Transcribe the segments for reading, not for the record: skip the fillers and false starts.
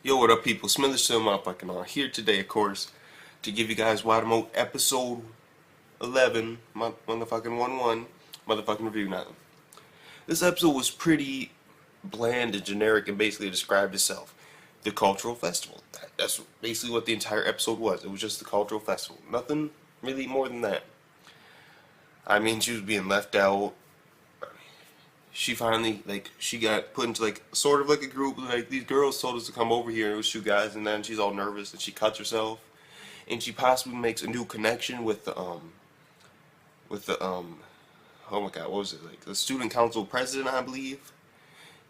Yo, what up, people? Smithers still motherfucking here today, of course, to give you guys Watamote episode 11, motherfucking 1-1, motherfucking review now. This episode was pretty bland and generic and basically described itself. The cultural festival. That's basically what the entire episode was. It was just the cultural festival. Nothing really more than that. I mean, she was being left out. She finally, she got put into, sort of like a group. Like, these girls told us to come over here, and it was two guys, and then she's all nervous, and she cuts herself. And she possibly makes a new connection with the, oh my god, what was it? Like, the student council president, I believe.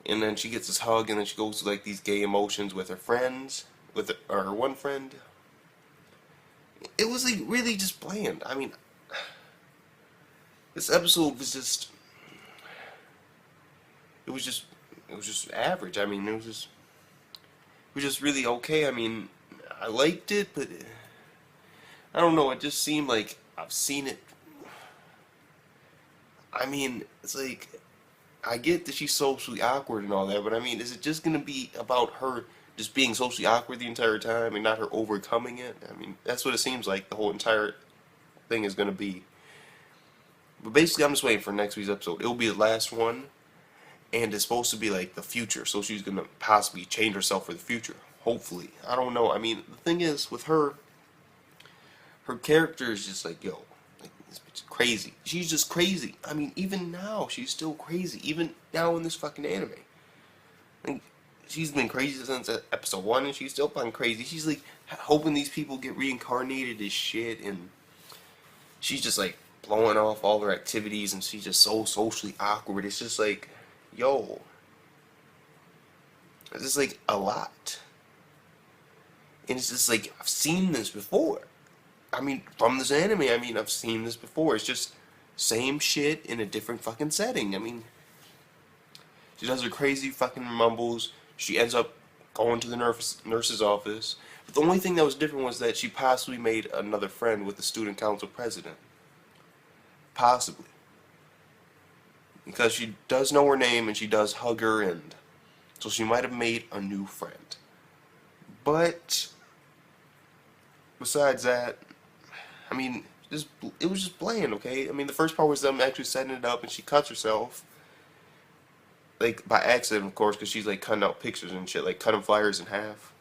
And then she gets this hug, and then she goes to, these gay emotions with her friends, with her one friend. It was, really just bland. I mean, this episode was just... It was just average. I mean, it was just really okay. I mean, I liked it, but I don't know. It just seemed like I've seen it. I mean, it's like, I get that she's socially awkward and all that, but I mean, is it just gonna be about her just being socially awkward the entire time and not her overcoming it? I mean, that's what it seems like the whole entire thing is gonna be. But basically, I'm just waiting for next week's episode. It will be the last one. And it's supposed to be like the future, so she's gonna possibly change herself for the future. Hopefully, I don't know. I mean, the thing is with her character is just like, yo, this bitch is crazy. She's just crazy. I mean, even now she's still crazy. Even now in this fucking anime, like, she's been crazy since episode 1, and she's still fucking crazy. She's like hoping these people get reincarnated as shit, and she's just like blowing off all her activities, and she's just so socially awkward. It's just like, yo, it's just like a lot. And it's just like, I've seen this before. I mean, from this anime, I mean, I've seen this before. It's just same shit in a different fucking setting. I mean, she does her crazy fucking mumbles. She ends up going to the nurse's office. But the only thing that was different was that she possibly made another friend with the student council president. Possibly. Because she does know her name and she does hug her, and so she might have made a new friend. But besides that, I mean, it was just bland, okay? I mean, the first part was them actually setting it up, and she cuts herself, like by accident, of course, because she's like cutting out pictures and shit, like cutting flyers in half.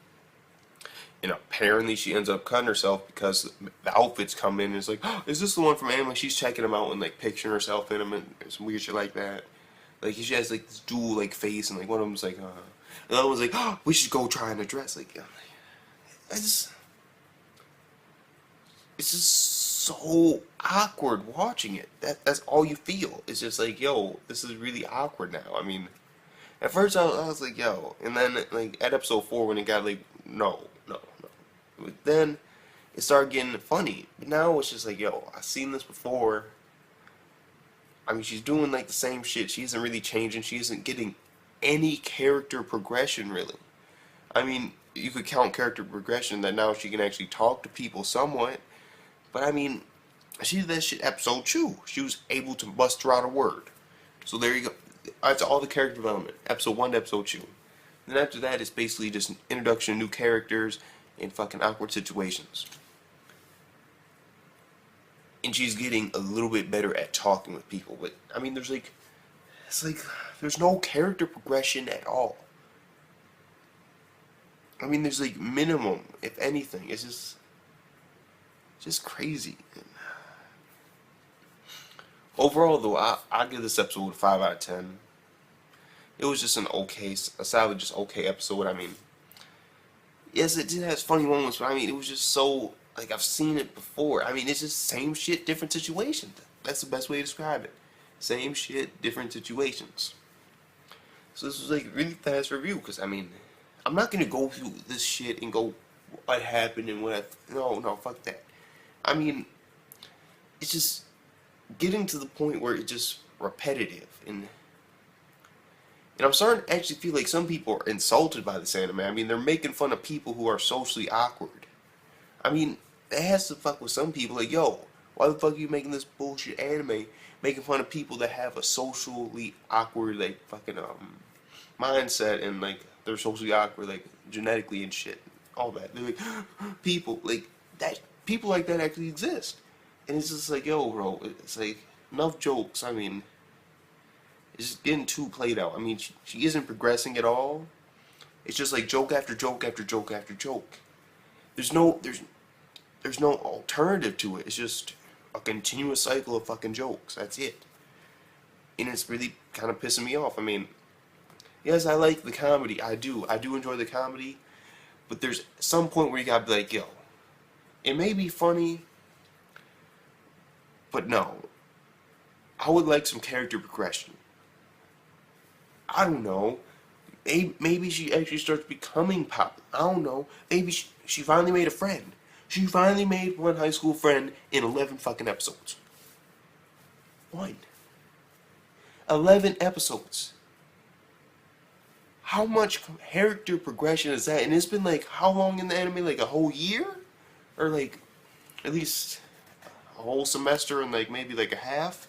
And apparently she ends up cutting herself because the outfits come in and it's like, oh, is this the one from anime? She's checking them out and like picturing herself in them and some weird shit like that. Like, she has like this dual like face, and like one of them's like, and the other one's like, oh, we should go try on a dress. Like, it's just so awkward watching it. That's all you feel. It's just like, yo, this is really awkward now. I mean, at first I was like, yo, and then like at episode 4 when it got like, no. But then it started getting funny. But now it's just like, yo, I've seen this before. I mean, she's doing like the same shit. She isn't really changing. She isn't getting any character progression, really. I mean, you could count character progression that now she can actually talk to people somewhat. But I mean, she did that shit episode 2. She was able to muster out a word. So there you go. That's all the character development. Episode 1 to episode 2. Then after that, it's basically just an introduction to new characters in fucking awkward situations. And she's getting a little bit better at talking with people. But, I mean, there's there's no character progression at all. I mean, there's like minimum, if anything. It's just crazy. Overall, though, I give this episode a 5 out of 10. It was just a solid, just okay episode. I mean, yes, it did have funny moments, but I mean, it was just so, like, I've seen it before. I mean, it's just same shit, different situations. That's the best way to describe it. Same shit, different situations. So this was like really fast review, because I mean, I'm not gonna go through this shit and go what happened and no, fuck that. I mean, it's just getting to the point where it's just repetitive, and I'm starting to actually feel like some people are insulted by this anime. I mean, they're making fun of people who are socially awkward. I mean, it has to fuck with some people. Like, yo, why the fuck are you making this bullshit anime making fun of people that have a socially awkward, like, fucking, mindset and, like, they're socially awkward, like genetically and shit, all that. They're like people like that. People like that actually exist, and it's just like, yo, bro, it's like enough jokes. I mean, it's just getting too played out. I mean, she isn't progressing at all. It's just like joke after joke after joke after joke. There's no alternative to it. It's just a continuous cycle of fucking jokes. That's it. And it's really kind of pissing me off. I mean, yes, I like the comedy. I do. I do enjoy the comedy. But there's some point where you gotta be like, yo, it may be funny, but no. I would like some character progression. I don't know. Maybe she actually starts becoming popular. I don't know. Maybe she finally made a friend. She finally made one high school friend in 11 fucking episodes. One. 11 episodes. How much character progression is that? And it's been like, how long in the anime? Like a whole year? Or like, at least a whole semester and like maybe like a half?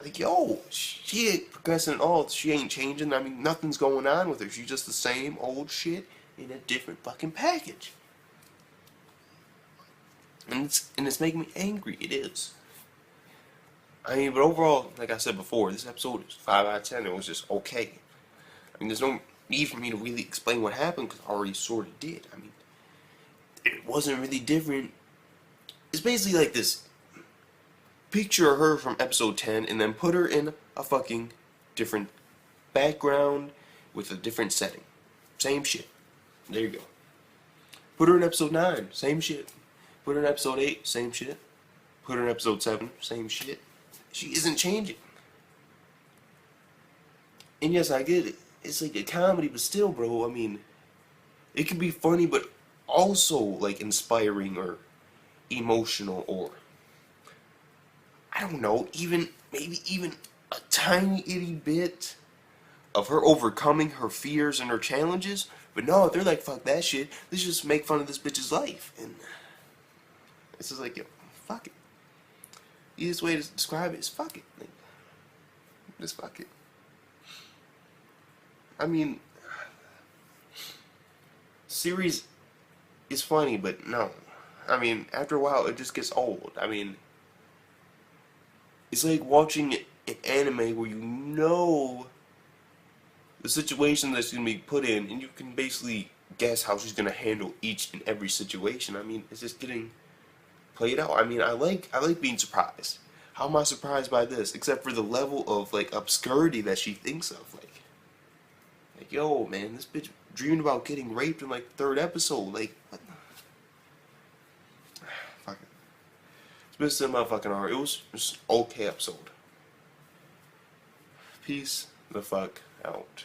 Like, yo, she ain't progressing at all. She ain't changing. I mean, nothing's going on with her. She's just the same old shit in a different fucking package. And it's making me angry. It is. I mean, but overall, like I said before, this episode is 5 out of 10. It was just okay. I mean, there's no need for me to really explain what happened because I already sort of did. I mean, it wasn't really different. It's basically like this. Picture her from episode 10 and then put her in a fucking different background with a different setting. Same shit. There you go. Put her in episode 9, same shit. Put her in episode 8, same shit. Put her in episode 7, same shit. She isn't changing. And yes, I get it. It's like a comedy, but still, bro, I mean, it can be funny, but also, like, inspiring or emotional or, I don't know, maybe even a tiny itty bit of her overcoming her fears and her challenges. But no, they're like, fuck that shit. Let's just make fun of this bitch's life. And it's just like, yo, fuck it. The easiest way to describe it is fuck it. Like, just fuck it. I mean, series is funny, but no. I mean, after a while, it just gets old. I mean, it's like watching an anime where you know the situation that's going to be put in, and you can basically guess how she's going to handle each and every situation. I mean, it's just getting played out. I mean, I like being surprised. How am I surprised by this? Except for the level of, like, obscurity that she thinks of. Like, yo, man, this bitch dreamed about getting raped in, like, the 3rd episode. Like, what? Fuck it. It's been still my fucking heart. It was just an okay episode. Peace the fuck out.